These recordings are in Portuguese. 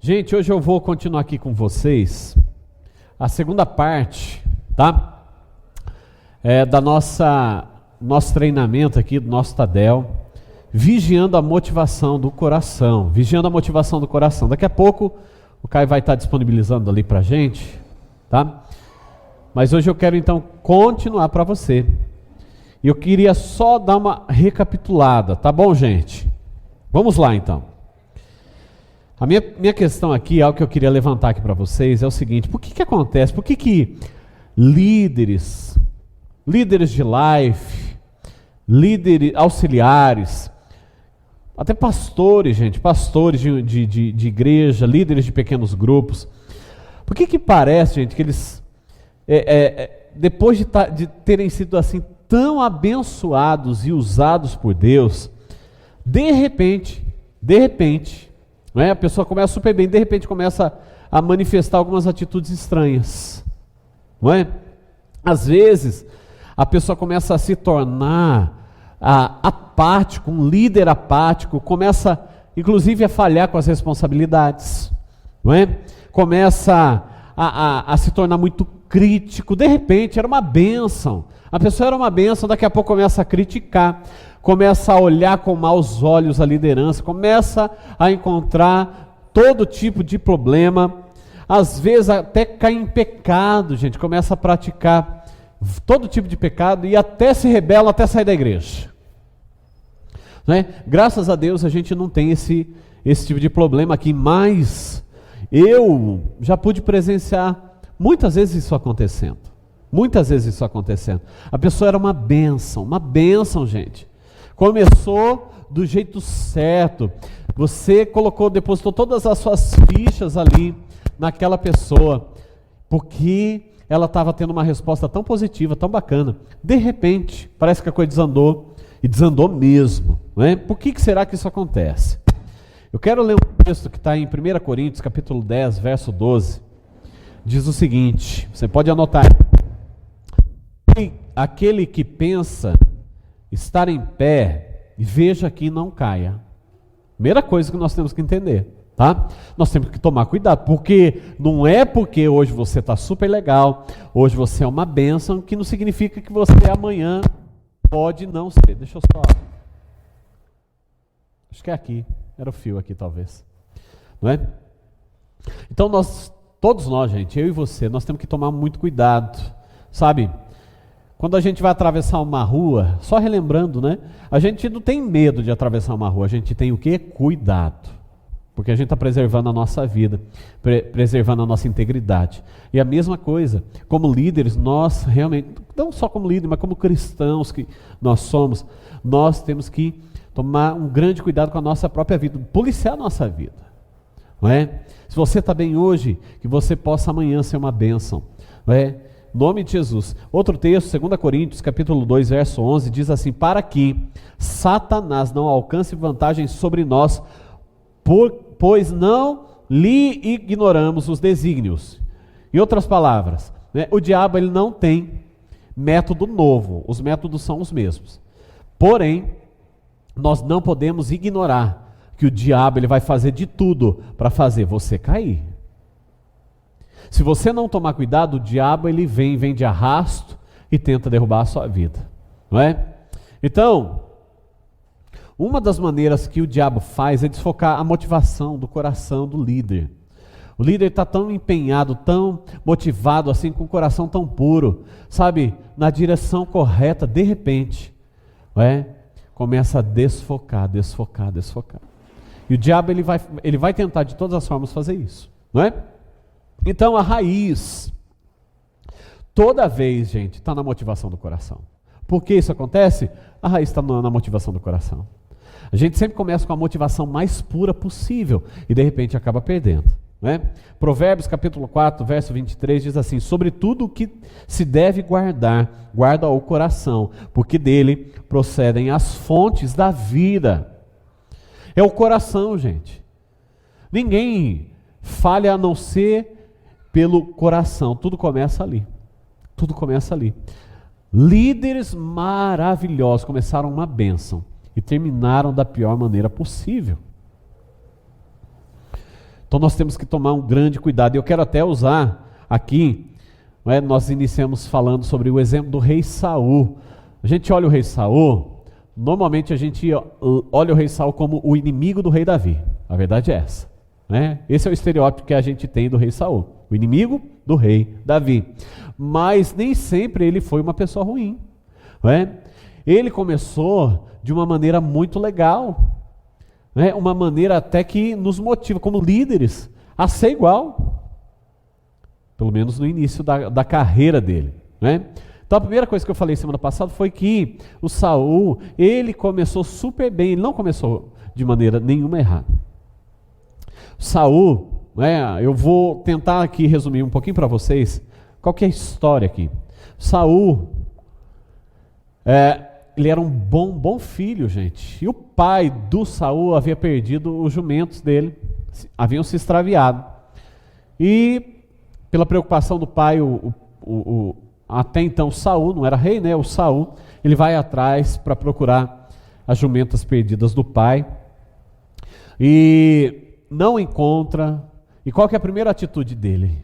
Gente, hoje eu vou continuar aqui com vocês a segunda parte, tá? Da nosso treinamento aqui, do nosso Tadel, vigiando a motivação do coração, Daqui a pouco o Caio vai estar disponibilizando ali pra gente, tá? Mas hoje eu quero então continuar para você. E eu queria só dar uma recapitulada, tá bom, gente? Vamos lá então. A minha questão aqui, algo que eu queria levantar aqui para vocês é o seguinte: por que acontece? Por que líderes de life, líderes auxiliares, até pastores, gente, pastores de igreja, líderes de pequenos grupos, por que parece, gente, que eles, depois de terem sido assim tão abençoados e usados por Deus, de repente, não é? A pessoa começa super bem, de repente começa a manifestar algumas atitudes estranhas, não é? Às vezes, a pessoa começa a se tornar apático, um líder apático, começa inclusive a falhar com as responsabilidades, não é? Começa a se tornar muito crítico. De repente era uma bênção, a pessoa era uma bênção, daqui a pouco começa a criticar, começa a olhar com maus olhos a liderança, começa a encontrar todo tipo de problema, às vezes até cai em pecado, gente, começa a praticar todo tipo de pecado e até se rebela, até sair da igreja, não é? Graças a Deus a gente não tem esse tipo de problema aqui, mas eu já pude presenciar muitas vezes isso acontecendo. A pessoa era uma bênção, gente. Começou do jeito certo. Você depositou todas as suas fichas ali naquela pessoa, porque ela estava tendo uma resposta tão positiva, tão bacana. De repente, parece que a coisa desandou, e desandou mesmo, não é? Por que será que isso acontece? Eu quero ler um texto que está em 1 Coríntios, capítulo 10, verso 12. Diz o seguinte, você pode anotar: aquele que pensa estar em pé, veja que não caia. Primeira coisa que nós temos que entender, tá? Nós temos que tomar cuidado, porque não é porque hoje você está super legal, hoje você é uma bênção, que não significa que você amanhã pode não ser. Deixa eu só... Acho que é aqui, era o fio aqui talvez, não é? Então todos nós, gente, eu e você, nós temos que tomar muito cuidado, sabe? Quando a gente vai atravessar uma rua, só relembrando, né? A gente não tem medo de atravessar uma rua, a gente tem o quê? Cuidado. Porque a gente está preservando a nossa vida, preservando a nossa integridade. E a mesma coisa, como líderes, nós realmente, não só como líderes, mas como cristãos que nós somos, nós temos que tomar um grande cuidado com a nossa própria vida, policiar a nossa vida. Não é? Se você está bem hoje, que você possa amanhã ser uma bênção, não é? Em nome de Jesus. Outro texto, 2 Coríntios, capítulo 2, verso 11, diz assim: para que Satanás não alcance vantagem sobre nós, pois não lhe ignoramos os desígnios. Em outras palavras, né, o diabo ele não tem método novo, os métodos são os mesmos. Porém, nós não podemos ignorar que o diabo ele vai fazer de tudo para fazer você cair. Se você não tomar cuidado, o diabo ele vem de arrasto e tenta derrubar a sua vida, não é? Então, uma das maneiras que o diabo faz é desfocar a motivação do coração do líder. O líder está tão empenhado, tão motivado, assim, com o coração tão puro, sabe, na direção correta, de repente, não é? Começa a desfocar. E o diabo ele vai tentar de todas as formas fazer isso, não é? Então a raiz, toda vez, gente, está na motivação do coração. Por que isso acontece? A raiz está na motivação do coração. A gente sempre começa com a motivação mais pura possível e de repente acaba perdendo, não é? Provérbios capítulo 4, verso 23 diz assim: sobre tudo o que se deve guarda o coração, porque dele procedem as fontes da vida. É o coração, gente. Ninguém falha a não ser pelo coração. Tudo começa ali. Líderes maravilhosos começaram uma bênção e terminaram da pior maneira possível. Então nós temos que tomar um grande cuidado. Eu quero até usar aqui, nós iniciamos falando sobre o exemplo do rei Saul. A gente olha o rei Saul, normalmente a gente olha o rei Saul como o inimigo do rei Davi. A verdade é essa. Esse é o estereótipo que a gente tem do rei Saul, o inimigo do rei Davi. Mas nem sempre ele foi uma pessoa ruim. Ele começou de uma maneira muito legal, uma maneira até que nos motiva como líderes a ser igual, pelo menos no início da carreira dele. Então a primeira coisa que eu falei semana passada foi que o Saul, ele começou super bem, ele não começou de maneira nenhuma errada. Saul, eu vou tentar aqui resumir um pouquinho para vocês qual que é a história aqui. Saul, ele era um bom filho, gente. E o pai do Saul havia perdido os jumentos dele, haviam se extraviado. E pela preocupação do pai, até então Saul, não era rei, o Saul, ele vai atrás para procurar as jumentas perdidas do pai. E não encontra. E qual que é a primeira atitude dele?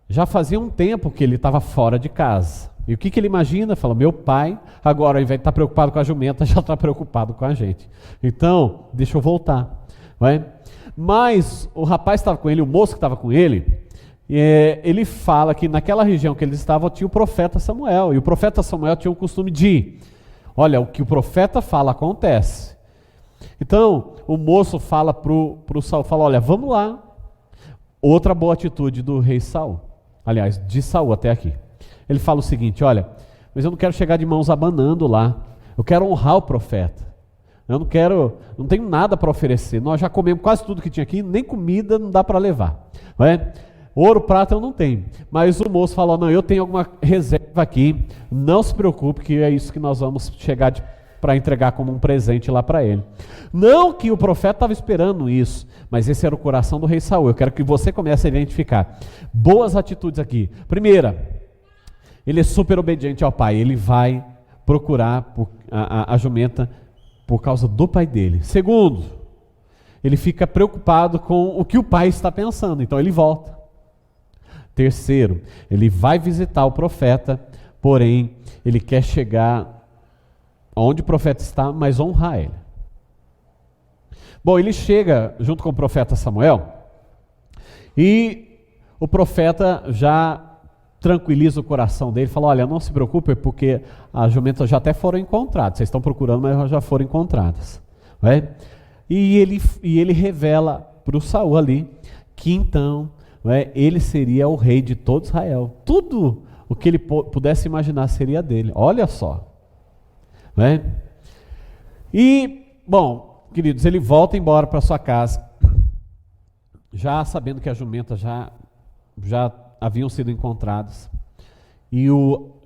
Já fazia um tempo que ele estava fora de casa. E o que ele imagina? Fala, meu pai, agora ao invés de estar preocupado com a jumenta, já está preocupado com a gente. Então, deixa eu voltar. Mas o rapaz estava com ele, o moço que estava com ele, ele fala que naquela região que eles estavam tinha o profeta Samuel. E o profeta Samuel tinha o costume de, olha, o que o profeta fala acontece. Então, o moço fala para o Saul, fala, olha, vamos lá. Outra boa atitude do rei Saul, aliás, de Saul até aqui. Ele fala o seguinte, olha, mas eu não quero chegar de mãos abanando lá, eu quero honrar o profeta, eu não tenho nada para oferecer, nós já comemos quase tudo que tinha aqui, nem comida não dá para levar, ouro, prata eu não tenho, mas o moço falou, não, eu tenho alguma reserva aqui, não se preocupe que é isso que nós vamos chegar para entregar como um presente lá para ele. Não que o profeta estava esperando isso, mas esse era o coração do rei Saul. Eu quero que você comece a identificar boas atitudes aqui. Primeira, ele é super obediente ao pai, ele vai procurar a jumenta por causa do pai dele. Segundo, ele fica preocupado com o que o pai está pensando, então ele volta. Terceiro, ele vai visitar o profeta, porém ele quer chegar onde o profeta está, mas honrar ele. Bom, ele chega junto com o profeta Samuel e o profeta já tranquiliza o coração dele, fala, olha, não se preocupe porque as jumentas já até foram encontradas, vocês estão procurando, mas já foram encontradas. E ele revela para o Saul ali que então ele seria o rei de todo Israel. Tudo o que ele pudesse imaginar seria dele. Olha só. E, bom, queridos, ele volta embora para sua casa, já sabendo que as jumentas já haviam sido encontradas. E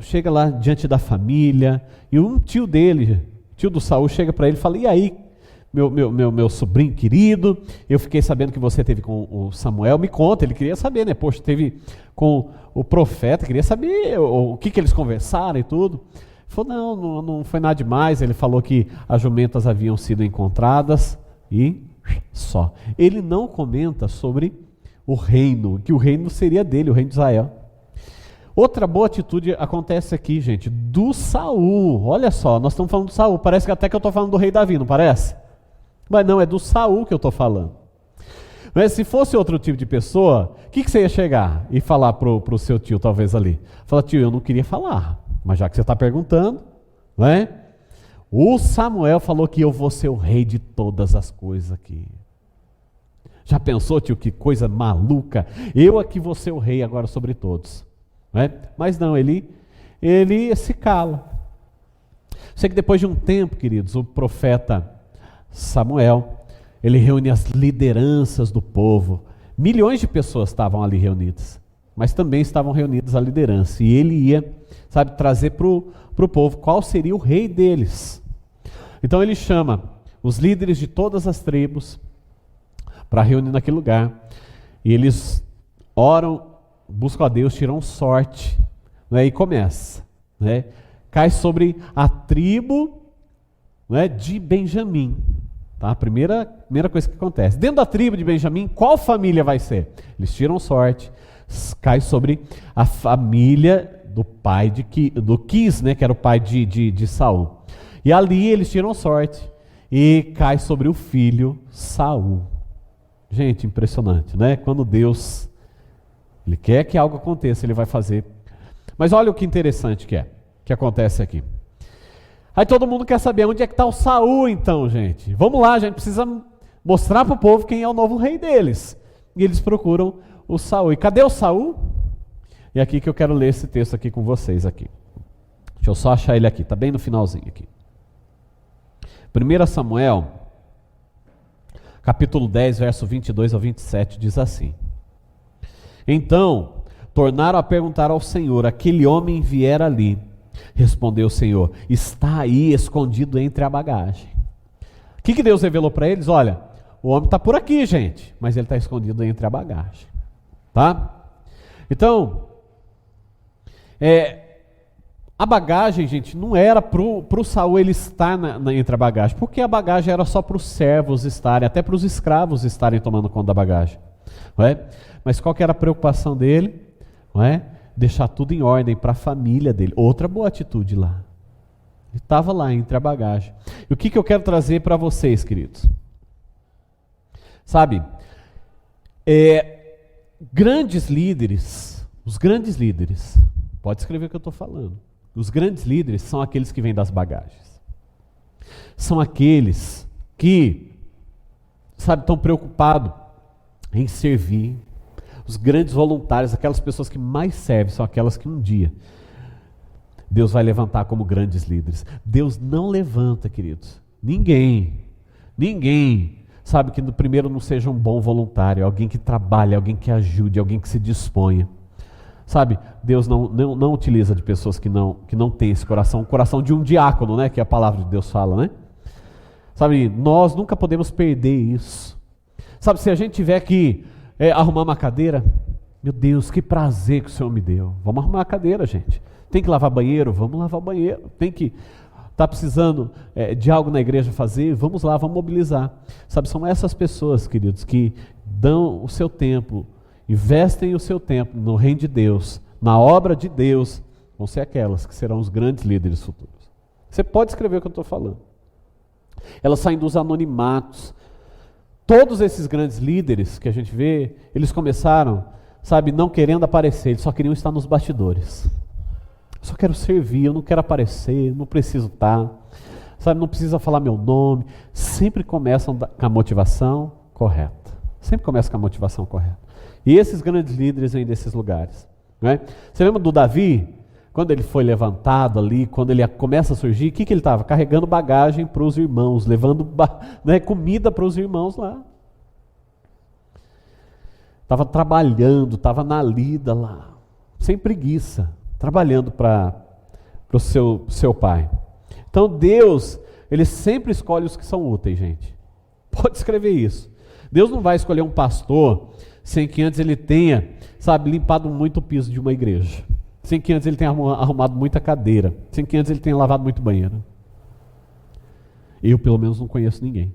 chega lá diante da família, e um tio dele, tio do Saul, chega para ele e fala, e aí, meu sobrinho querido, eu fiquei sabendo que você teve com o Samuel, me conta, ele queria saber, poxa, teve com o profeta, queria saber o que eles conversaram e tudo. Ele falou, não foi nada demais, ele falou que as jumentas haviam sido encontradas e só. Ele não comenta sobre o reino, que o reino seria dele, o reino de Israel. Outra boa atitude acontece aqui, gente, do Saul. Olha só, nós estamos falando do Saul, parece que até que eu estou falando do rei Davi, não parece? Mas não, é do Saul que eu estou falando. Mas se fosse outro tipo de pessoa, o que você ia chegar e falar para o seu tio, talvez ali? Fala, tio, eu não queria falar, mas já que você está perguntando, o Samuel falou que eu vou ser o rei de todas as coisas aqui. Já pensou, tio, que coisa maluca? Eu aqui vou ser o rei agora sobre todos. Mas não, ele se cala. Sei que depois de um tempo, queridos, o profeta Samuel, ele reúne as lideranças do povo. Milhões de pessoas estavam ali reunidas, mas também estavam reunidas a liderança. E ele ia, trazer para o povo qual seria o rei deles. Então ele chama os líderes de todas as tribos para reunir naquele lugar. E eles oram, buscam a Deus, tiram sorte, e começa. Cai sobre a tribo de Benjamim. Tá? Primeira coisa que acontece. Dentro da tribo de Benjamim, qual família vai ser? Eles tiram sorte, cai sobre a família do pai do Quis, né, que era o pai de Saul. E ali eles tiram sorte e cai sobre o filho Saul. Gente, impressionante, né? Quando Deus ele quer que algo aconteça, ele vai fazer. Mas olha o que interessante que acontece aqui. Aí todo mundo quer saber onde é que está o Saul, então, gente. Vamos lá, a gente precisa mostrar para o povo quem é o novo rei deles. E eles procuram o Saul. E cadê o Saul? E aqui que eu quero ler esse texto aqui com vocês aqui. Deixa eu só achar ele aqui, está bem no finalzinho aqui. 1 Samuel, capítulo 10, verso 22 ao 27, diz assim. Então, tornaram a perguntar ao Senhor, aquele homem viera ali. Respondeu o Senhor, está aí escondido entre a bagagem. O que Deus revelou para eles? Olha, o homem está por aqui, gente, mas ele está escondido entre a bagagem. Tá? Então, a bagagem, gente, não era para o Saul ele estar entre a bagagem, porque a bagagem era só para os servos estarem, até para os escravos estarem tomando conta da bagagem. Não é? Mas qual que era a preocupação dele? Não é? Deixar tudo em ordem para a família dele. Outra boa atitude lá. Ele estava lá entre a bagagem. E o que eu quero trazer para vocês, queridos? Sabe, grandes líderes, os grandes líderes, pode escrever o que eu estou falando. Os grandes líderes são aqueles que vêm das bagagens. São aqueles que, sabe, estão preocupados em servir. Os grandes voluntários, aquelas pessoas que mais servem, são aquelas que um dia Deus vai levantar como grandes líderes. Deus não levanta, queridos, ninguém, sabe, que primeiro não seja um bom voluntário, alguém que trabalhe, alguém que ajude, alguém que se disponha. Sabe, Deus não utiliza de pessoas que não têm esse coração, o coração de um diácono, né, que a palavra de Deus fala, né? Sabe, nós nunca podemos perder isso. Sabe, se a gente tiver que arrumar uma cadeira, meu Deus, que prazer que o Senhor me deu. Vamos arrumar a cadeira, gente. Tem que lavar banheiro? Vamos lavar o banheiro. Tem que precisando de algo na igreja fazer? Vamos lá, vamos mobilizar. Sabe, são essas pessoas, queridos, que dão o seu tempo, investem o seu tempo no reino de Deus, na obra de Deus, vão ser aquelas que serão os grandes líderes futuros. Você pode escrever o que eu estou falando. Elas saem dos anonimatos. Todos esses grandes líderes que a gente vê, eles começaram, sabe, não querendo aparecer, eles só queriam estar nos bastidores. Só quero servir, eu não quero aparecer, não preciso estar, sabe, não precisa falar meu nome. Sempre começam com a motivação correta. Sempre começam com a motivação correta. E esses grandes líderes vêm desses lugares. Né? Você lembra do Davi? Quando ele foi levantado ali, quando ele começa a surgir, o que ele estava? Carregando bagagem para os irmãos, levando comida para os irmãos lá. Estava trabalhando, estava na lida lá, sem preguiça, trabalhando para o seu pai. Então Deus, Ele sempre escolhe os que são úteis, gente. Pode escrever isso. Deus não vai escolher um pastor sem que antes ele tenha, sabe, limpado muito o piso de uma igreja. Sem que antes ele tenha arrumado muita cadeira. Sem que antes ele tenha lavado muito banheiro. Eu, pelo menos, não conheço ninguém.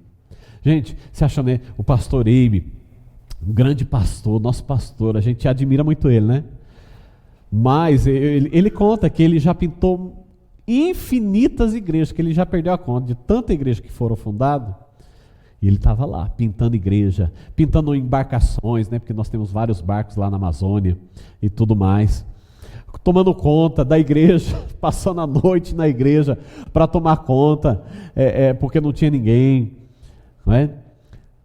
Gente, você acha, né? O pastor Eibe, um grande pastor, nosso pastor, a gente admira muito ele, né? Mas ele conta que ele já pintou infinitas igrejas, que ele já perdeu a conta de tanta igreja que foram fundadas. E ele estava lá, pintando igreja, pintando embarcações, né? Porque nós temos vários barcos lá na Amazônia e tudo mais. Tomando conta da igreja, passando a noite na igreja para tomar conta, porque não tinha ninguém. Não é?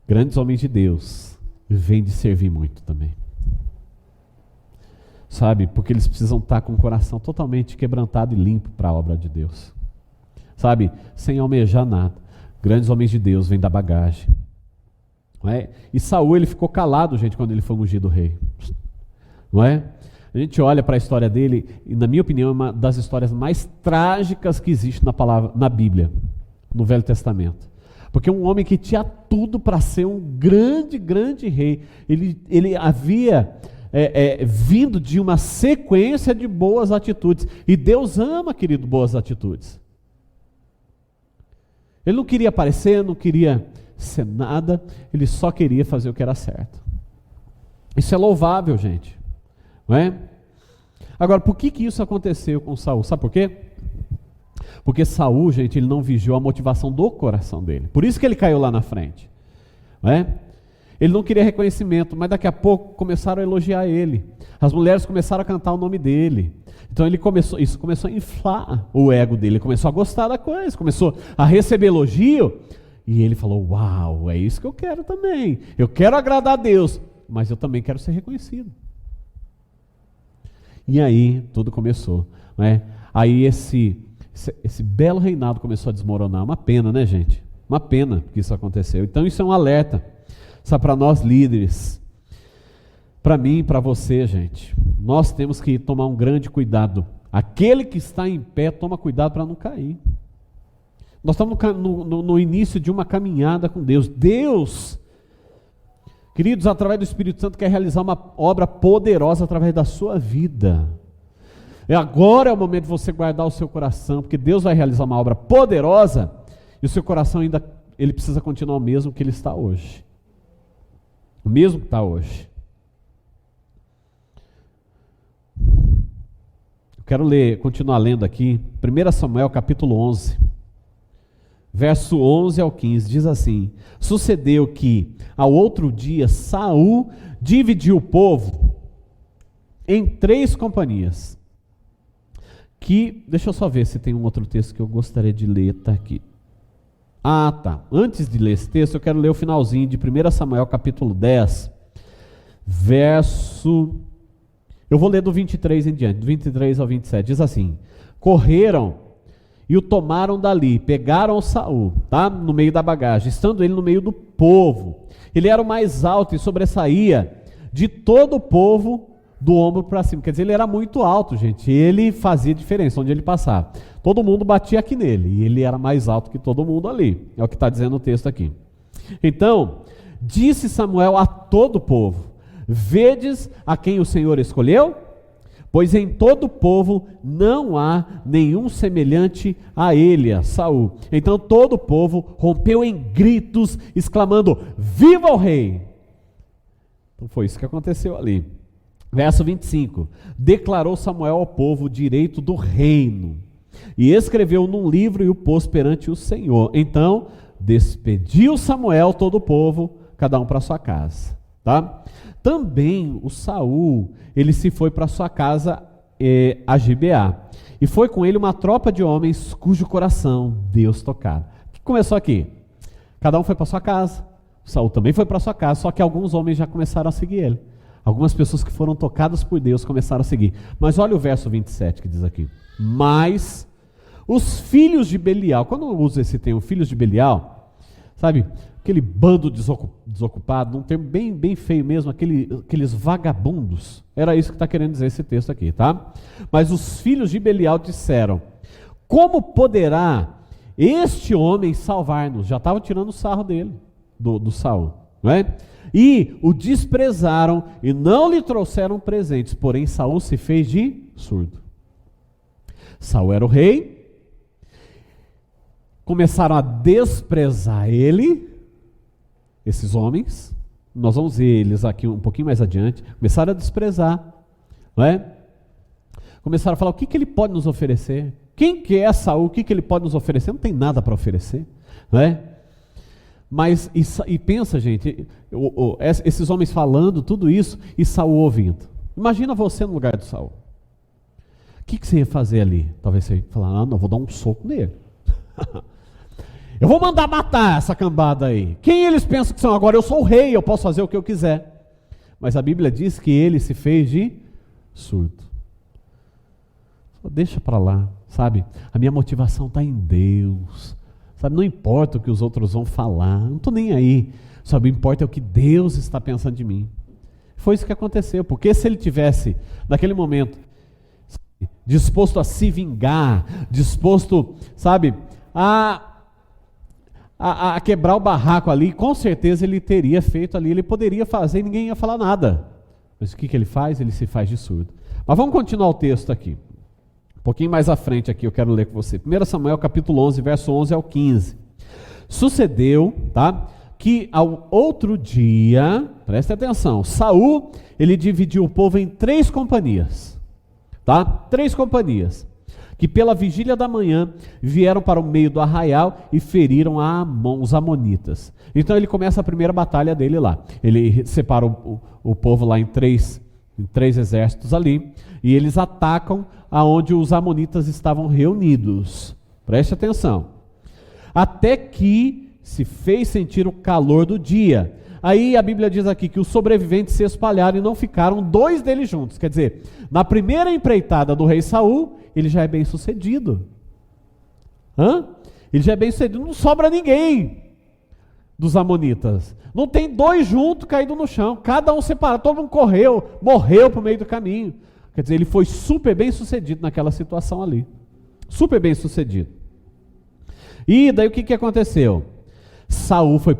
Grandes homens de Deus vêm de servir muito também. Sabe? Porque eles precisam estar com o coração totalmente quebrantado e limpo para a obra de Deus. Sabe? Sem almejar nada. Grandes homens de Deus vêm da bagagem. Não é? E Saul, ele ficou calado, gente, quando ele foi ungido rei. Não é? A gente olha para a história dele, e na minha opinião é uma das histórias mais trágicas que existe na Bíblia, no Velho Testamento. Porque um homem que tinha tudo para ser um grande, grande rei, ele havia vindo de uma sequência de boas atitudes. E Deus ama, querido, boas atitudes. Ele não queria aparecer, não queria ser nada, ele só queria fazer o que era certo. Isso é louvável, gente, não é? Agora, por que isso aconteceu com Saul? Sabe por quê? Porque Saul, gente, ele não vigiou a motivação do coração dele. Por isso que ele caiu lá na frente, não é? Ele não queria reconhecimento, mas daqui a pouco começaram a elogiar ele. As mulheres começaram a cantar o nome dele. Então isso começou a inflar o ego dele, ele começou a gostar da coisa, começou a receber elogio, e ele falou, uau, é isso que eu quero também. Eu quero agradar a Deus, mas eu também quero ser reconhecido. E aí tudo começou, né? Aí esse belo reinado começou a desmoronar. Uma pena, né, gente? Uma pena que isso aconteceu. Então isso é um alerta, sabe, para nós líderes, para mim e para você, gente. Nós temos que tomar um grande cuidado. Aquele que está em pé, toma cuidado para não cair. Nós estamos no início de uma caminhada com Deus. Deus, queridos, através do Espírito Santo, quer realizar uma obra poderosa através da sua vida. Agora é o momento de você guardar o seu coração, porque Deus vai realizar uma obra poderosa, e o seu coração ainda, ele precisa continuar o mesmo que ele está hoje. O mesmo que está hoje. Eu quero continuar lendo aqui, 1 Samuel capítulo 11, verso 11 ao 15, diz assim: sucedeu que, ao outro dia, Saul dividiu o povo em 3 companhias. Deixa eu só ver se tem um outro texto que eu gostaria de ler, está aqui. Ah, tá. Antes de ler esse texto, eu quero ler o finalzinho de 1 Samuel capítulo 10, verso... Eu vou ler do 23 em diante, do 23 ao 27. Diz assim: correram e o tomaram dali, pegaram Saul, tá? No meio da bagagem, estando ele no meio do povo. Ele era o mais alto e sobressaía de todo o povo do ombro para cima. Quer dizer, ele era muito alto, gente. Ele fazia diferença onde ele passava. Todo mundo batia aqui nele, e ele era mais alto que todo mundo ali. É o que está dizendo o texto aqui. Então, disse Samuel a todo o povo: vedes a quem o Senhor escolheu? Pois em todo o povo não há nenhum semelhante a ele, a Saul. Então todo o povo rompeu em gritos, exclamando: viva o rei! Então foi isso que aconteceu ali. Verso 25: declarou Samuel ao povo o direito do reino, e escreveu num livro e o pôs perante o Senhor. Então despediu Samuel todo o povo, cada um para sua casa, tá? Também o Saul, ele se foi para sua casa a Gibeá, e foi com ele uma tropa de homens cujo coração Deus tocava. O que começou aqui? Cada um foi para sua casa, Saul também foi para sua casa, só que alguns homens já começaram a seguir ele. Algumas pessoas que foram tocadas por Deus começaram a seguir. Mas olha o verso 27 que diz aqui: mas os filhos de Belial, quando eu uso esse termo, filhos de Belial, sabe, aquele bando desocupado, um termo bem feio mesmo, aqueles vagabundos, era isso que está querendo dizer esse texto aqui, tá? Mas os filhos de Belial disseram: como poderá este homem salvar-nos? Já estavam tirando o sarro dele, do Saul, não é? E o desprezaram e não lhe trouxeram presentes, porém Saul se fez de surdo. Saul era o rei, começaram a desprezar ele, esses homens, nós vamos ver eles aqui um pouquinho mais adiante, começaram a desprezar, não é? Começaram a falar: o que ele pode nos oferecer? Quem que é Saul? O que ele pode nos oferecer? Não tem nada para oferecer, não é? Mas, e pensa, gente, esses homens falando tudo isso e Saul ouvindo. Imagina você no lugar de Saul. O que você ia fazer ali? Talvez você ia falar: não, eu vou dar um soco nele. Eu vou mandar matar essa cambada aí. Quem eles pensam que são? Agora eu sou o rei, eu posso fazer o que eu quiser. Mas a Bíblia diz que ele se fez de surdo. Só deixa para lá, sabe? A minha motivação está em Deus. Sabe, não importa o que os outros vão falar, não estou nem aí. Sabe, o que importa é o que Deus está pensando de mim. Foi isso que aconteceu, porque se ele tivesse, naquele momento, disposto a se vingar, disposto, sabe, a quebrar o barraco ali, com certeza ele teria feito ali, ele poderia fazer e ninguém ia falar nada. Mas o que ele faz? Ele se faz de surdo. Mas vamos continuar o texto aqui. Um pouquinho mais à frente aqui eu quero ler com você. 1 Samuel capítulo 11, verso 11 ao 15. Sucedeu, tá? que ao outro dia, preste atenção, Saul, ele dividiu o povo em 3 companhias, tá? 3 companhias, que pela vigília da manhã vieram para o meio do arraial e feriram os amonitas. Então ele começa a primeira batalha dele lá. Ele separa o povo lá em três exércitos ali, e eles atacam aonde os amonitas estavam reunidos. Preste atenção. Até que se fez sentir o calor do dia. Aí a Bíblia diz aqui que os sobreviventes se espalharam e não ficaram 2 deles juntos. Quer dizer, na primeira empreitada do rei Saul, ele já é bem sucedido. Ele já é bem sucedido, não sobra ninguém dos amonitas. Não tem 2 juntos caídos no chão, cada um separado, todo mundo morreu por meio do caminho. Quer dizer, ele foi super bem sucedido naquela situação ali. Super bem sucedido. E daí o que aconteceu? Saul foi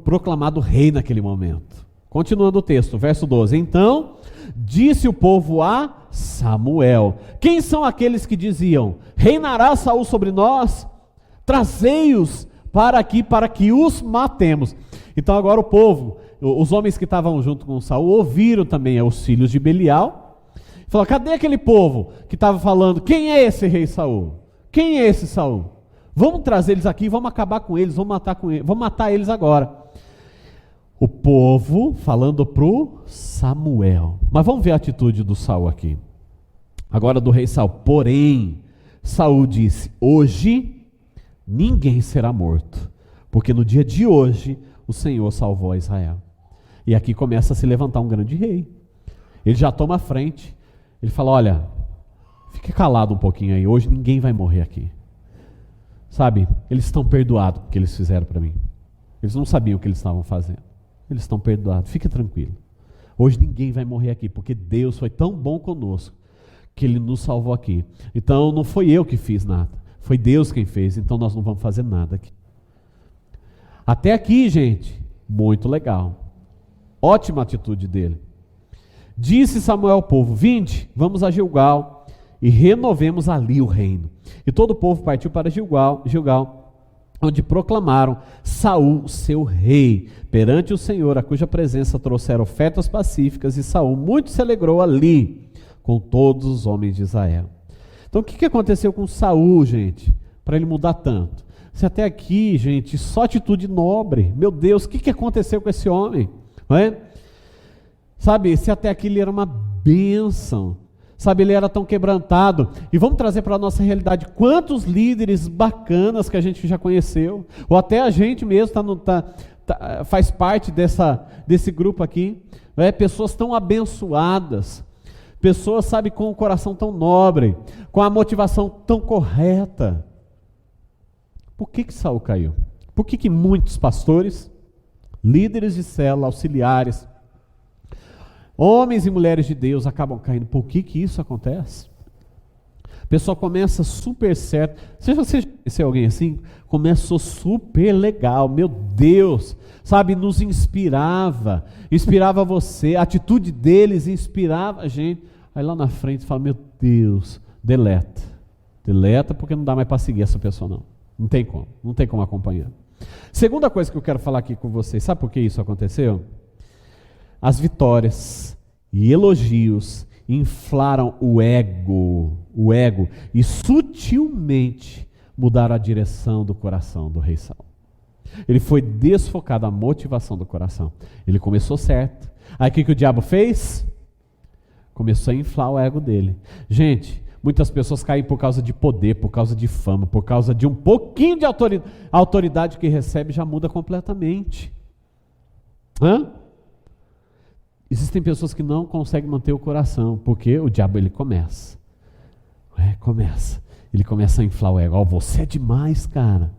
proclamado rei naquele momento. Continuando o texto, verso 12. Então, disse o povo a Samuel: quem são aqueles que diziam, reinará Saul sobre nós? Trazei-os para aqui, para que os matemos. Então agora o povo, os homens que estavam junto com Saul, ouviram também os filhos de Belial. Falaram: cadê aquele povo que estava falando, quem é esse rei Saul? Quem é esse Saul? Vamos trazer eles aqui, vamos acabar com eles, vamos matar eles agora. O povo falando para o Samuel. Mas vamos ver a atitude do Saul aqui. Agora do rei Saul. Porém, Saul disse: hoje ninguém será morto, porque no dia de hoje o Senhor salvou a Israel. E aqui começa a se levantar um grande rei. Ele já toma a frente. Ele fala: olha, fique calado um pouquinho aí, hoje ninguém vai morrer aqui. Sabe, eles estão perdoados porque eles fizeram para mim. Eles não sabiam o que eles estavam fazendo. Eles estão perdoados, fique tranquilo. Hoje ninguém vai morrer aqui, porque Deus foi tão bom conosco, que Ele nos salvou aqui. Então não foi eu que fiz nada, foi Deus quem fez, então nós não vamos fazer nada aqui. Até aqui, gente, muito legal. Ótima atitude dele. Disse Samuel ao povo: vinde, vamos a Gilgal e renovemos ali o reino. E todo o povo partiu para Gilgal, onde proclamaram Saul seu rei perante o Senhor, a cuja presença trouxeram ofertas pacíficas, e Saul muito se alegrou ali com todos os homens de Israel. Então o que aconteceu com Saul, gente, para ele mudar tanto? Se até aqui, gente, só atitude nobre, meu Deus, o que aconteceu com esse homem? Não é? Sabe, se até aqui ele era uma bênção, sabe, ele era tão quebrantado. E vamos trazer para a nossa realidade quantos líderes bacanas que a gente já conheceu, ou até a gente mesmo faz parte desse grupo aqui, né? Pessoas tão abençoadas, pessoas, sabe, com o coração tão nobre, com a motivação tão correta. Por que Saul caiu? Por que muitos pastores, líderes de célula, auxiliares, homens e mulheres de Deus acabam caindo? Por que isso acontece? A pessoa começa super certo. Se você conheceu alguém assim, começou super legal, meu Deus, sabe, nos inspirava você, a atitude deles inspirava a gente. Aí lá na frente fala: meu Deus, deleta, porque não dá mais para seguir essa pessoa não tem como acompanhar. Segunda coisa que eu quero falar aqui com vocês, sabe por que isso aconteceu? As vitórias e elogios inflaram o ego e sutilmente mudaram a direção do coração do rei Saul. Ele foi desfocado da motivação do coração. Ele começou certo. Aí o que o diabo fez? Começou a inflar o ego dele. Gente, muitas pessoas caem por causa de poder, por causa de fama, por causa de um pouquinho de autoridade que recebe, já muda completamente. Existem pessoas que não conseguem manter o coração, porque o diabo ele começa. Ele começa a inflar o ego. Você é demais, cara.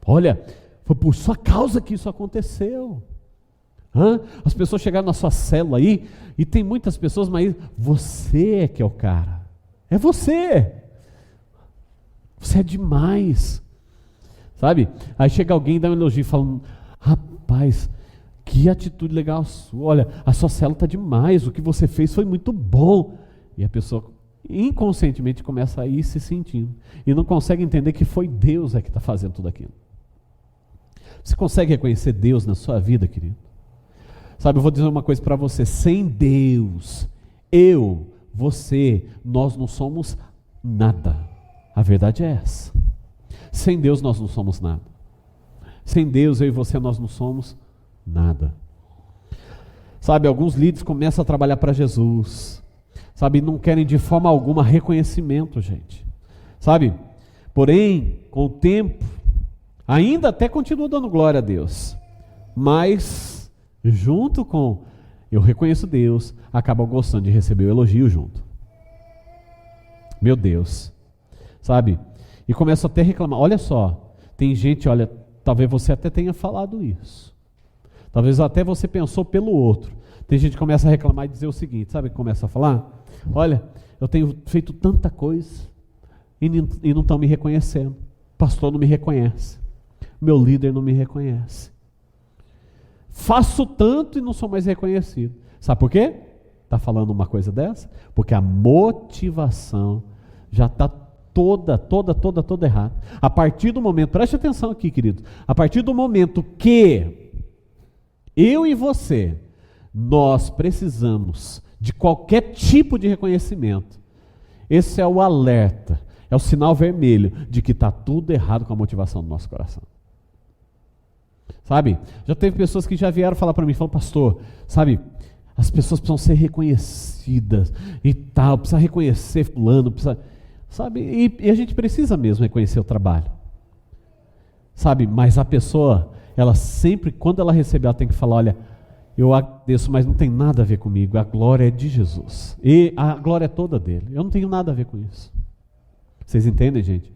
Olha, foi por sua causa que isso aconteceu. As pessoas chegaram na sua célula aí, e tem muitas pessoas, mas você é que é o cara. É você. Você é demais. Sabe? Aí chega alguém e dá um elogio, falando: rapaz, que atitude legal sua, olha, a sua célula está demais, o que você fez foi muito bom. E a pessoa inconscientemente começa a ir se sentindo, e não consegue entender que foi Deus que está fazendo tudo aquilo. Você consegue reconhecer Deus na sua vida, querido? Sabe, eu vou dizer uma coisa para você: sem Deus, você, nós não somos nada. A verdade é essa. Sem Deus nós não somos nada. Sem Deus, eu e você, nós não somos nada. Sabe, alguns líderes começam a trabalhar para Jesus. Sabe, não querem de forma alguma reconhecimento, gente. Sabe, porém, com o tempo, ainda até continua dando glória a Deus. Mas, junto com eu reconheço Deus, acabam gostando de receber o elogio junto. Meu Deus. Sabe, e começa até a reclamar. Olha só, tem gente, olha, talvez você até tenha falado isso. Talvez até você pensou pelo outro. Tem gente que começa a reclamar e dizer o seguinte, sabe o que começa a falar? Olha, eu tenho feito tanta coisa e não estão me reconhecendo. O pastor não me reconhece. Meu líder não me reconhece. Faço tanto e não sou mais reconhecido. Sabe por quê? Está falando uma coisa dessa? Porque a motivação já está toda errada. A partir do momento, preste atenção aqui, querido, a partir do momento que eu e você, nós precisamos de qualquer tipo de reconhecimento, esse é o alerta, é o sinal vermelho de que está tudo errado com a motivação do nosso coração. Sabe, já teve pessoas que já vieram falar para mim, falaram, pastor, sabe, as pessoas precisam ser reconhecidas e tal, precisa reconhecer fulano, precisa... Sabe, e a gente precisa mesmo reconhecer o trabalho. Sabe, mas a pessoa, ela sempre, quando ela receber, ela tem que falar, olha, eu agradeço, mas não tem nada a ver comigo, a glória é de Jesus. E a glória é toda dele, eu não tenho nada a ver com isso. Vocês entendem, gente?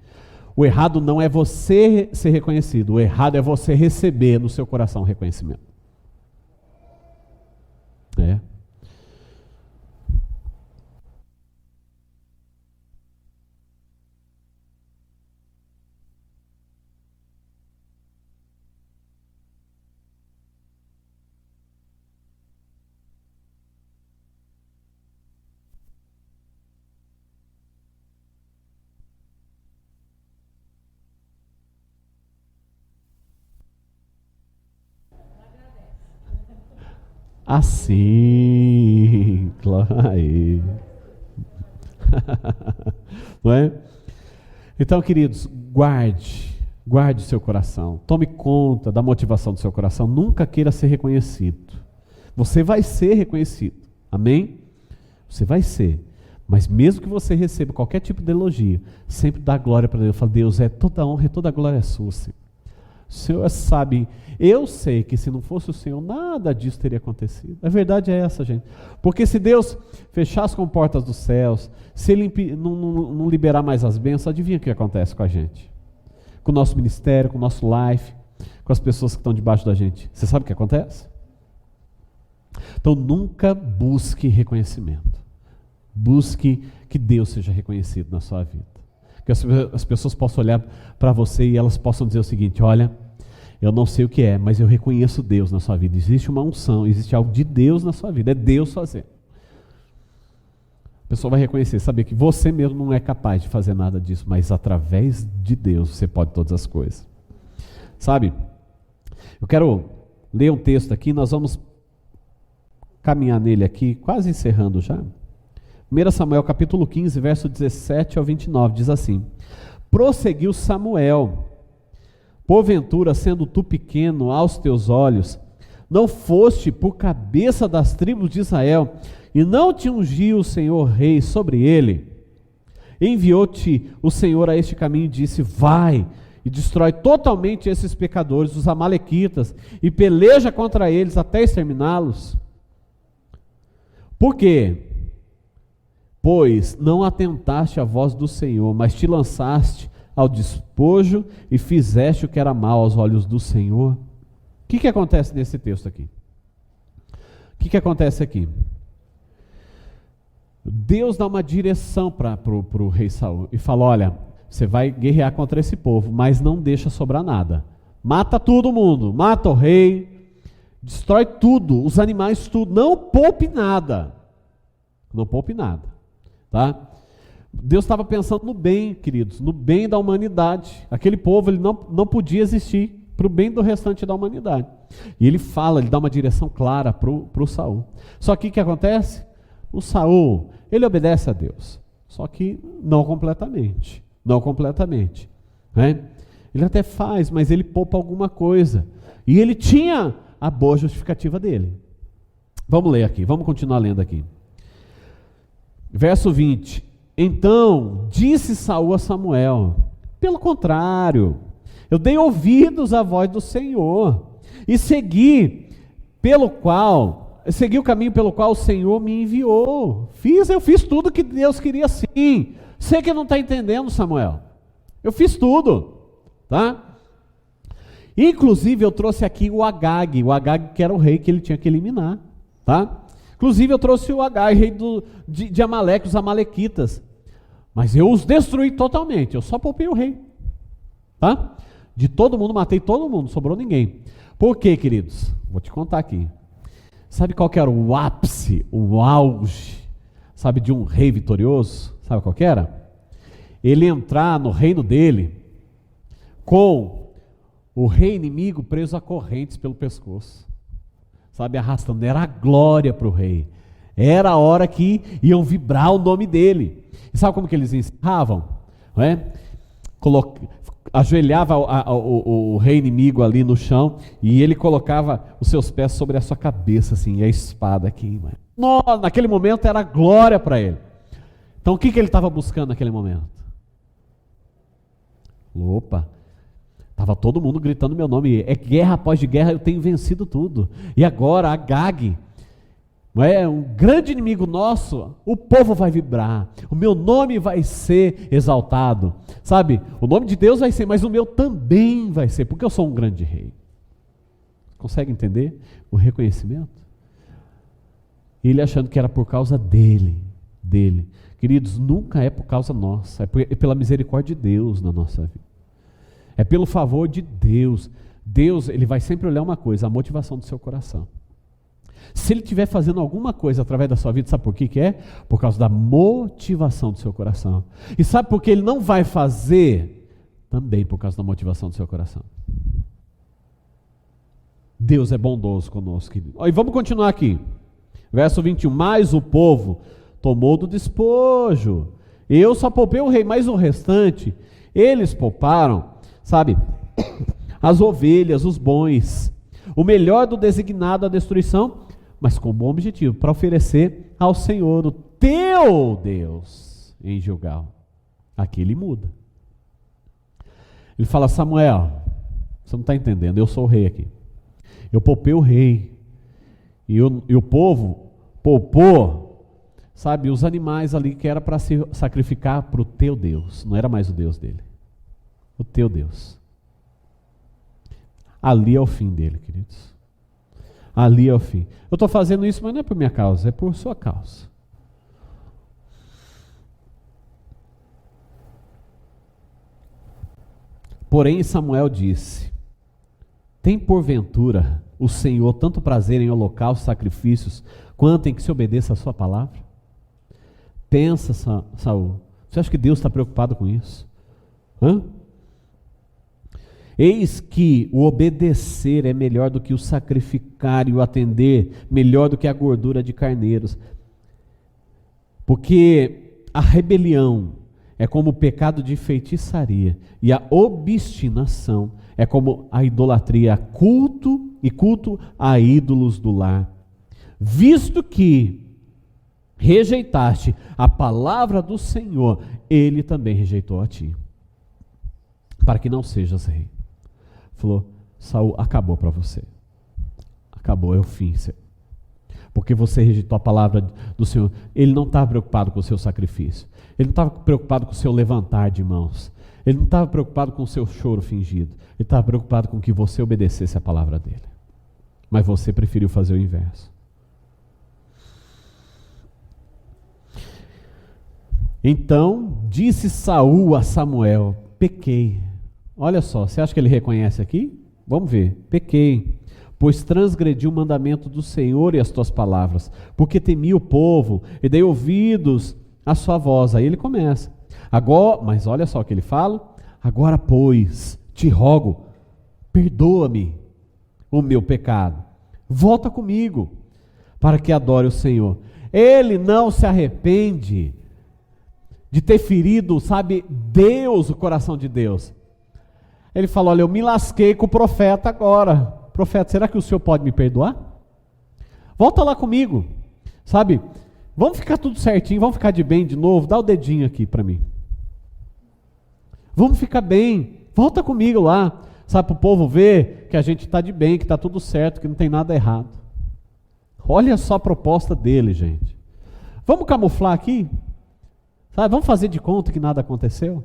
O errado não é você ser reconhecido, o errado é você receber no seu coração o reconhecimento. É. Assim, glória a Ele. Não é? Então, queridos, guarde o seu coração. Tome conta da motivação do seu coração. Nunca queira ser reconhecido. Você vai ser reconhecido. Amém? Você vai ser. Mas mesmo que você receba qualquer tipo de elogio, sempre dá glória para Deus. Fala, Deus, toda honra e toda glória é sua, Senhor. O Senhor sabe, eu sei que se não fosse o Senhor, nada disso teria acontecido. A verdade é essa, gente. Porque se Deus fechar as comportas dos céus, se Ele não liberar mais as bênçãos, adivinha o que acontece com a gente? Com o nosso ministério, com o nosso life, com as pessoas que estão debaixo da gente. Você sabe o que acontece? Então nunca busque reconhecimento. Busque que Deus seja reconhecido na sua vida. Que as pessoas possam olhar para você e elas possam dizer o seguinte, olha, eu não sei o que é, mas eu reconheço Deus na sua vida. Existe uma unção, existe algo de Deus na sua vida, é Deus fazendo. A pessoa vai reconhecer, saber que você mesmo não é capaz de fazer nada disso, mas através de Deus você pode todas as coisas. Sabe, eu quero ler um texto aqui, nós vamos caminhar nele aqui, quase encerrando já. 1 Samuel capítulo 15, verso 17 ao 29, diz assim, prosseguiu Samuel, porventura sendo tu pequeno aos teus olhos, não foste por cabeça das tribos de Israel, e não te ungiu o Senhor rei sobre ele, enviou-te o Senhor a este caminho e disse, vai e destrói totalmente esses pecadores, os amalequitas, e peleja contra eles até exterminá-los. Por quê? Pois não atentaste à voz do Senhor, mas te lançaste ao despojo e fizeste o que era mal aos olhos do Senhor. O que acontece nesse texto aqui? O que acontece aqui? Deus dá uma direção para o rei Saul e fala, olha, você vai guerrear contra esse povo, mas não deixa sobrar nada. Mata todo mundo, mata o rei, destrói tudo, os animais tudo, não poupe nada. Não poupe nada. Tá? Deus estava pensando no bem, queridos, no bem da humanidade. Aquele povo ele não podia existir. para o bem do restante da humanidade. E ele fala, ele dá uma direção clara para o Saul. Só que o que acontece? O Saul, ele obedece a Deus, só que não completamente, né? Ele até faz, mas ele poupa alguma coisa. E ele tinha a boa justificativa dele. Vamos ler aqui, vamos continuar lendo aqui. Verso 20. Então disse Saul a Samuel: pelo contrário, eu dei ouvidos à voz do Senhor e segui o caminho pelo qual o Senhor me enviou. Eu fiz tudo que Deus queria, sim. Você que não está entendendo, Samuel. Eu fiz tudo, tá? Inclusive eu trouxe aqui o Agag que era o rei que ele tinha que eliminar, tá? Inclusive eu trouxe o Agag, rei de Amaleque, os amalequitas. Mas eu os destruí totalmente, eu só poupei o rei, tá? De todo mundo, matei todo mundo, sobrou ninguém. Por quê, queridos? Vou te contar aqui. Sabe qual que era o ápice, o auge, sabe, de um rei vitorioso? Sabe qual que era? Ele entrar no reino dele com o rei inimigo preso a correntes pelo pescoço, sabe, arrastando. Era a glória para o rei. Era a hora que iam vibrar o nome dele. E sabe como que eles encerravam? Não é? Ajoelhava o rei inimigo ali no chão e ele colocava os seus pés sobre a sua cabeça, assim, e a espada aqui. Naquele momento era glória para ele. Então o que ele estava buscando naquele momento? Opa, estava todo mundo gritando meu nome. É guerra após de guerra, eu tenho vencido tudo. E agora Agag, não é, um grande inimigo nosso, o povo vai vibrar, o meu nome vai ser exaltado, sabe, o nome de Deus vai ser, mas o meu também vai ser, porque eu sou um grande rei. Consegue entender o reconhecimento? Ele achando que era por causa dele. Queridos, nunca é por causa nossa, é pela misericórdia de Deus na nossa vida, é pelo favor de Deus. Deus, ele vai sempre olhar uma coisa, a motivação do seu coração. Se ele estiver fazendo alguma coisa através da sua vida, sabe por que é? Por causa da motivação do seu coração. E sabe por que ele não vai fazer? Também por causa da motivação do seu coração. Deus é bondoso conosco, querido. E vamos continuar aqui. Verso 21. Mas o povo tomou do despojo. Eu só poupei o rei, mas o restante, eles pouparam, sabe, as ovelhas, os bons, o melhor do designado à destruição, mas com bom objetivo, para oferecer ao Senhor, o teu Deus, em Gilgal. Aqui ele muda. Ele fala: Samuel, você não está entendendo, eu sou o rei aqui. Eu poupei o rei, e o povo poupou, sabe, os animais ali que era para se sacrificar para o teu Deus, não era mais o Deus dele, o teu Deus. Ali é o fim dele, queridos. Ali é o fim. Eu estou fazendo isso, mas não é por minha causa, é por sua causa. Porém Samuel disse: tem porventura o Senhor tanto prazer em holocaustos, sacrifícios, quanto em que se obedeça a sua palavra? Pensa, Saul, você acha que Deus está preocupado com isso? Eis que o obedecer é melhor do que o sacrificar, e o atender melhor do que a gordura de carneiros. Porque a rebelião é como o pecado de feitiçaria, e a obstinação é como a idolatria, culto a ídolos do lar. Visto que rejeitaste a palavra do Senhor, ele também rejeitou a ti, para que não sejas rei. Falou: Saul, acabou para você. Acabou, é o fim. Porque você rejeitou a palavra do Senhor. Ele não estava preocupado com o seu sacrifício. Ele não estava preocupado com o seu levantar de mãos. Ele não estava preocupado com o seu choro fingido. Ele estava preocupado com que você obedecesse a palavra dele. Mas você preferiu fazer o inverso. Então disse Saul a Samuel: pequei. Olha só, você acha que ele reconhece aqui? Vamos ver. Pequei, pois transgredi o mandamento do Senhor e as tuas palavras, porque temi o povo e dei ouvidos à sua voz. Aí ele começa. Agora, mas olha só o que ele fala: agora, pois, te rogo, perdoa-me o meu pecado. Volta comigo, para que adore o Senhor. Ele não se arrepende de ter ferido, sabe, Deus, o coração de Deus. Ele falou: olha, eu me lasquei com o profeta agora. Profeta, será que o senhor pode me perdoar? Volta lá comigo, sabe? Vamos ficar tudo certinho, vamos ficar de bem de novo. Dá o dedinho aqui para mim. Vamos ficar bem, volta comigo lá. Sabe, para o povo ver que a gente está de bem, que está tudo certo, que não tem nada errado. Olha só a proposta dele, gente. Vamos camuflar aqui? Sabe, vamos fazer de conta que nada aconteceu?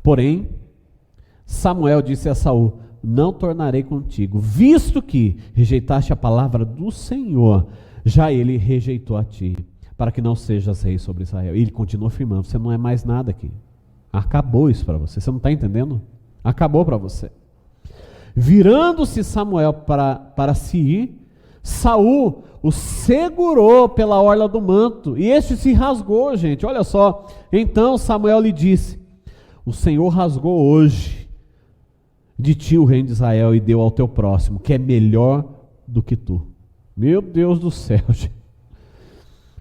Porém, Samuel disse a Saul: não tornarei contigo, visto que rejeitaste a palavra do Senhor, já ele rejeitou a ti, para que não sejas rei sobre Israel. E ele continua afirmando: você não é mais nada aqui. Acabou isso para você. Você não está entendendo? Acabou para você. Virando-se Samuel para se ir, Saul o segurou pela orla do manto, e este se rasgou, gente. Olha só. Então Samuel lhe disse: o Senhor rasgou hoje de ti o reino de Israel e deu ao teu próximo, que é melhor do que tu. Meu Deus do céu, gente.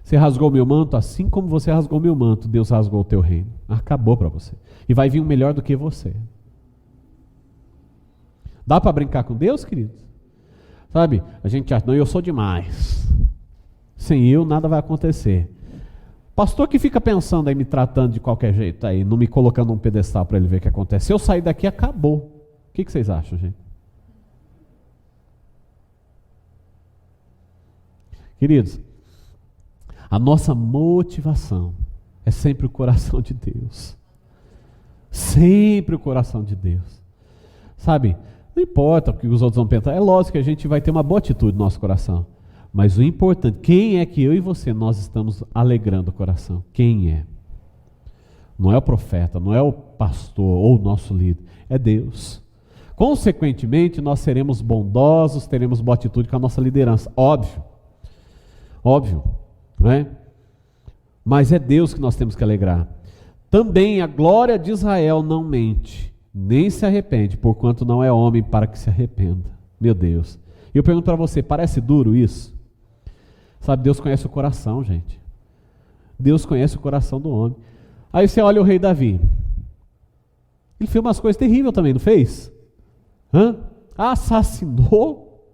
Você rasgou meu manto, assim como você rasgou meu manto, Deus rasgou o teu reino. Acabou para você. E vai vir um melhor do que você. Dá para brincar com Deus, queridos? Sabe, a gente acha: não, eu sou demais. Sem eu, nada vai acontecer. Pastor que fica pensando aí, me tratando de qualquer jeito aí, não me colocando num pedestal para ele ver o que acontece. Se eu sair daqui, acabou. O que vocês acham, gente? Queridos, a nossa motivação é sempre o coração de Deus. Sempre o coração de Deus. Sabe, não importa o que os outros vão pensar. É lógico que a gente vai ter uma boa atitude no nosso coração. Mas o importante, quem é que eu e você, nós estamos alegrando o coração? Quem é? Não é o profeta, não é o pastor ou o nosso líder. É Deus. Consequentemente, nós seremos bondosos, teremos boa atitude com a nossa liderança. Óbvio. Óbvio. Não é? Mas é Deus que nós temos que alegrar. Também a glória de Israel não mente, nem se arrepende, porquanto não é homem para que se arrependa. Meu Deus. E eu pergunto para você, parece duro isso? Sabe, Deus conhece o coração, gente. Deus conhece o coração do homem. Aí você olha o rei Davi. Ele fez umas coisas terríveis também, não fez? Assassinou,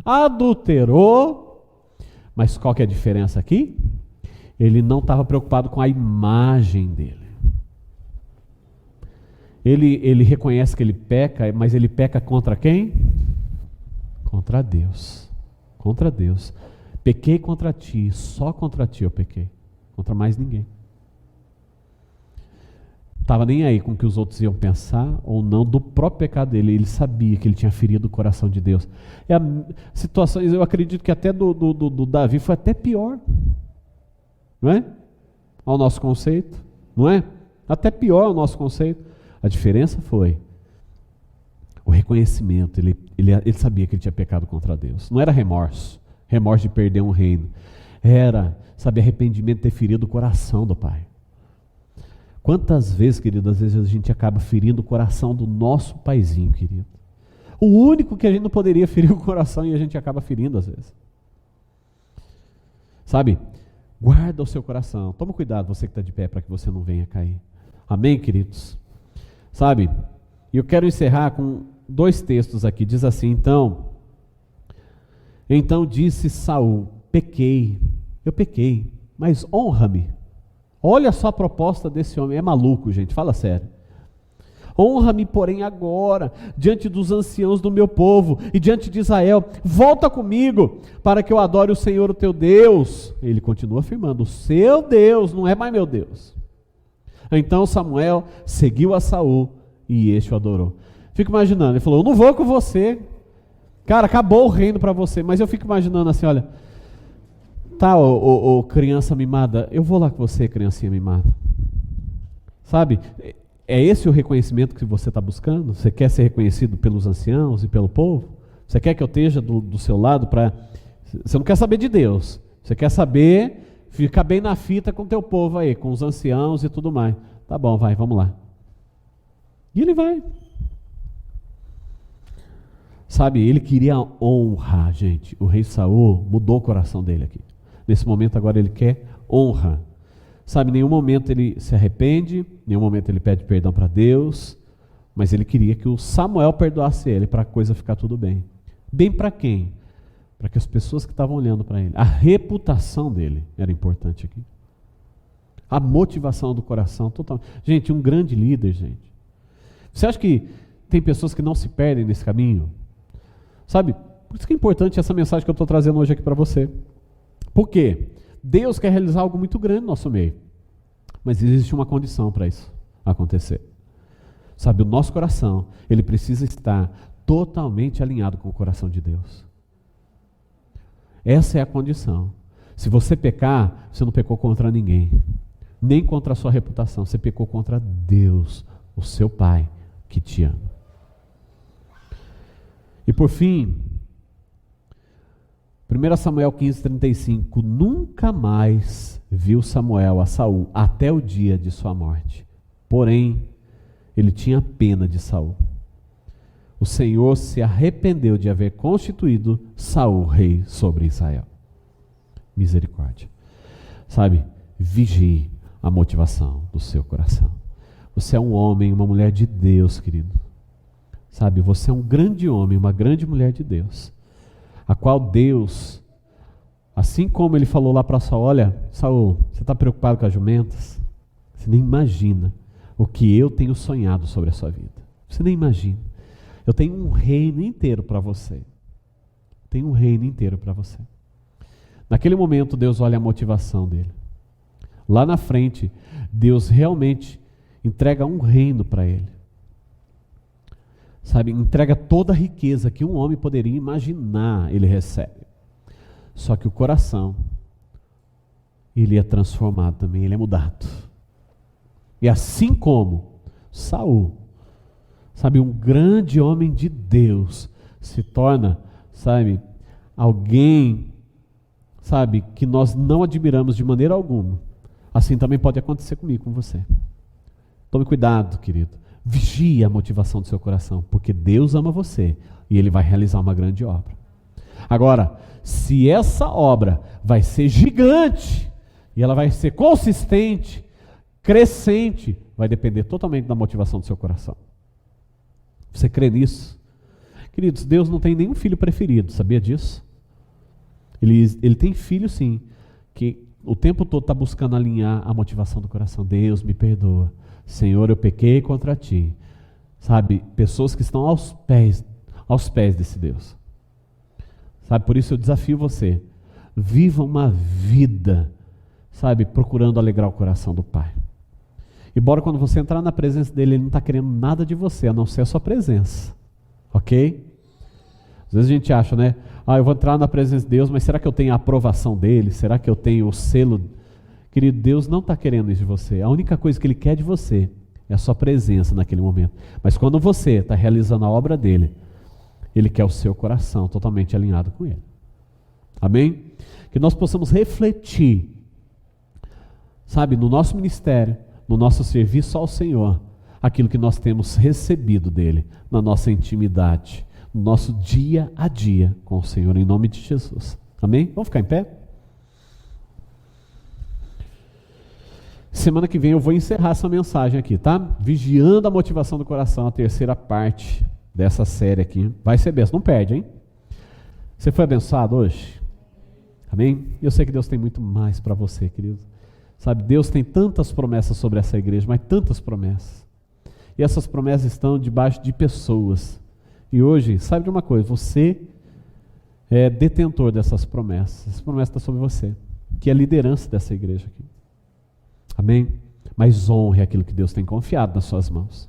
adulterou. Mas qual que é a diferença aqui? Ele não estava preocupado com a imagem dele. Ele reconhece que ele peca, mas ele peca contra quem? Contra Deus. Contra Deus. Pequei contra ti, só contra ti eu pequei. Contra mais ninguém. Estava nem aí com o que os outros iam pensar ou não do próprio pecado dele. Ele sabia que ele tinha ferido o coração de Deus. E a situação, eu acredito que até do Davi foi até pior. Não é? Ao nosso conceito. Não é? Até pior ao nosso conceito. A diferença foi o reconhecimento. Ele sabia que ele tinha pecado contra Deus. Não era remorso. Remorso de perder um reino. Era, sabe, arrependimento de ter ferido o coração do Pai. Quantas vezes, querido, às vezes a gente acaba ferindo o coração do nosso paizinho, querido. O único que a gente não poderia ferir o coração e a gente acaba ferindo às vezes. Sabe? Guarda o seu coração. Toma cuidado, você que está de pé, para que você não venha cair. Amém, queridos? Sabe? E eu quero encerrar com 2 textos aqui. Diz assim: Então disse Saul: pequei, eu pequei, mas honra-me. Olha só a proposta desse homem, é maluco, gente, fala sério. Honra-me, porém, agora, diante dos anciãos do meu povo e diante de Israel. Volta comigo, para que eu adore o Senhor, o teu Deus. Ele continua afirmando: o seu Deus, não é mais meu Deus. Então Samuel seguiu a Saul e este o adorou. Fico imaginando, ele falou: eu não vou com você. Cara, acabou o reino para você. Mas eu fico imaginando assim, olha, tá, ô criança mimada, eu vou lá com você, criancinha mimada. Sabe, é esse o reconhecimento que você está buscando? Você quer ser reconhecido pelos anciãos e pelo povo? Você quer que eu esteja do seu lado para... Você não quer saber de Deus. Você quer saber, ficar bem na fita com o teu povo aí, com os anciãos e tudo mais. Tá bom, vai, vamos lá. E ele vai. Sabe, ele queria honra, gente. O rei Saul mudou o coração dele aqui. Nesse momento agora ele quer honra. Sabe, em nenhum momento ele se arrepende, em nenhum momento ele pede perdão para Deus, mas ele queria que o Samuel perdoasse ele para a coisa ficar tudo bem. Bem para quem? Para que as pessoas que estavam olhando para ele, a reputação dele era importante aqui. A motivação do coração, totalmente. Gente, um grande líder, gente. Você acha que tem pessoas que não se perdem nesse caminho? Sabe, por isso que é importante essa mensagem que eu estou trazendo hoje aqui para você. Por quê? Deus quer realizar algo muito grande no nosso meio. Mas existe uma condição para isso acontecer. Sabe, o nosso coração, ele precisa estar totalmente alinhado com o coração de Deus. Essa é a condição. Se você pecar, você não pecou contra ninguém. Nem contra a sua reputação. Você pecou contra Deus, o seu Pai, que te ama. E por fim, 1 Samuel 15:35, nunca mais viu Samuel a Saul até o dia de sua morte. Porém, ele tinha pena de Saul. O Senhor se arrependeu de haver constituído Saul rei sobre Israel. Misericórdia. Sabe, vigie a motivação do seu coração. Você é um homem, uma mulher de Deus, querido. Sabe, você é um grande homem, uma grande mulher de Deus, a qual Deus, assim como ele falou lá para Saul, olha, Saul, você está preocupado com as jumentas? Você nem imagina o que eu tenho sonhado sobre a sua vida. Você nem imagina. Eu tenho um reino inteiro para você. Tenho um reino inteiro para você. Naquele momento, Deus olha a motivação dele. Lá na frente, Deus realmente entrega um reino para ele. Sabe, entrega toda a riqueza que um homem poderia imaginar, ele recebe. Só que o coração, ele é transformado também, ele é mudado. E assim como Saul, sabe, um grande homem de Deus, se torna, sabe, alguém, sabe, que nós não admiramos de maneira alguma. Assim também pode acontecer comigo, com você. Tome cuidado, querido. Vigie a motivação do seu coração, porque Deus ama você e Ele vai realizar uma grande obra. Agora, se essa obra vai ser gigante e ela vai ser consistente, crescente, vai depender totalmente da motivação do seu coração. Você crê nisso? Queridos, Deus não tem nenhum filho preferido, sabia disso? Ele tem filho sim, que o tempo todo está buscando alinhar a motivação do coração. Deus, me perdoa. Senhor, eu pequei contra ti. Sabe, pessoas que estão aos pés desse Deus. Sabe, por isso eu desafio você. Viva uma vida, sabe, procurando alegrar o coração do Pai. Embora quando você entrar na presença dele, ele não está querendo nada de você, a não ser a sua presença. Ok? Às vezes a gente acha, né? Eu vou entrar na presença de Deus, mas será que eu tenho a aprovação dele? Será que eu tenho o selo? Querido, Deus não está querendo isso de você. A única coisa que Ele quer de você é a sua presença naquele momento. Mas quando você está realizando a obra dele, Ele quer o seu coração totalmente alinhado com Ele. Amém? Que nós possamos refletir, sabe, no nosso ministério, no nosso serviço ao Senhor, aquilo que nós temos recebido dEle, na nossa intimidade, no nosso dia a dia com o Senhor, em nome de Jesus. Amém? Vamos ficar em pé? Semana que vem eu vou encerrar essa mensagem aqui, tá? Vigiando a motivação do coração, a terceira parte dessa série aqui. Vai ser benção, não perde, hein? Você foi abençoado hoje? Amém? Eu sei que Deus tem muito mais para você, querido. Sabe, Deus tem tantas promessas sobre essa igreja, mas tantas promessas. E essas promessas estão debaixo de pessoas. E hoje, sabe de uma coisa? Você é detentor dessas promessas. Essa promessa está sobre você, que é a liderança dessa igreja aqui. Amém? Mas honre aquilo que Deus tem confiado nas suas mãos.